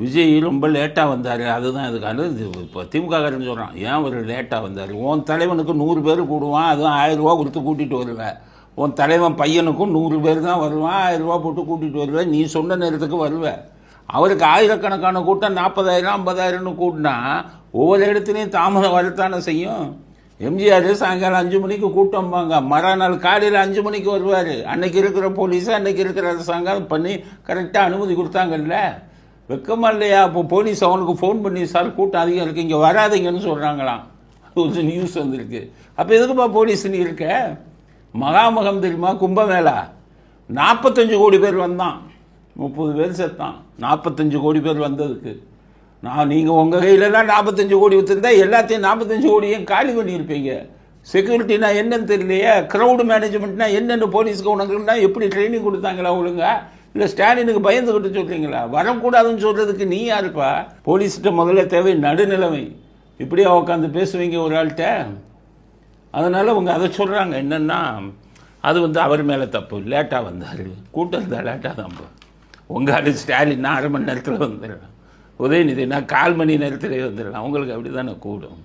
விஜய் ரொம்ப லேட்டாக வந்தார், அதுதான் இதுக்கான இது. இப்போ திமுககாரன்னு சொல்கிறான், ஏன் அவர் லேட்டாக வந்தார்? உன் தலைவனுக்கு 100 பேர் கூடுவான், அதுவும் 1000 ரூபா கொடுத்து கூட்டிகிட்டு வருவேன். உன் தலைவன் பையனுக்கும் 100 பேர் தான் வருவான், 1000 ரூபா போட்டு கூட்டிகிட்டு வருவேன். நீ சொன்ன நேரத்துக்கு வருவேன். அவருக்கு ஆயிரக்கணக்கான கூட்டம் 40,000 50,000ன்னு கூட்டினா ஒவ்வொரு இடத்துலையும் தாமதம் வரத்தானே செய்யும். எம்ஜிஆர் சாயங்காலம் 5 மணிக்கு கூட்டம்பாங்க, மறுநாள் காலையில் 5 மணிக்கு வருவார். அன்னைக்கு இருக்கிற போலீஸை அன்னைக்கு இருக்கிற அரசாங்கம் பண்ணி கரெக்டாக அனுமதி கொடுத்தாங்கல்ல. வெக்கமா இல்லையா? அப்போ போலீஸ் அவனுக்கு ஃபோன் பண்ணி, சார் கூட்டம் அதிகம் இருக்குது, இங்கே வராதிங்கன்னு சொல்கிறாங்களாம். ஒரு நியூஸ் வந்திருக்கு. அப்போ எதுக்குப்பா போலீஸ் நீ இருக்க? மகாமகம் தெரியுமா? கும்பமேளா 45 கோடி பேர் வந்தான், 30 பேர் செத்தான். 45 கோடி பேர் வந்ததுக்கு நீங்கள் உங்கள் கையிலலாம் 45 கோடி வச்சுருந்தா எல்லாத்தையும் 45 கோடியும் காலி பண்ணியிருப்பீங்க. செக்யூரிட்டினா என்னன்னு தெரியலையே, க்ரௌடு மேனேஜ்மெண்ட்னா என்னென்னு போலீஸ்க்கு உனக்குன்னா எப்படி ட்ரைனிங் கொடுத்தாங்களா ஒழுங்கா? இல்லை ஸ்டாலினுக்கு பயந்துக்கிட்டு சொல்கிறீங்களா? வரக்கூடாதுன்னு சொல்கிறதுக்கு நீ யாருப்பா? போலீஸ்கிட்ட முதல்ல தேவை நடுநிலைமை. இப்படியே உட்காந்து பேசுவீங்க ஒரு ஆள்கிட்ட. அதனால் அவங்க அதை சொல்கிறாங்க. என்னென்னா அது அவர் மேலே தப்பு, லேட்டாக வந்தார். கூட்டம் இருந்தால் லேட்டாக தான். உங்கள் ஆள் ஸ்டாலின்னா 1/2 மணி நேரத்தில் வந்துடலாம், உதயநிதினா 1/4 மணி நேரத்தில் வந்துடலாம். அவங்களுக்கு அப்படி தானே கூடும்.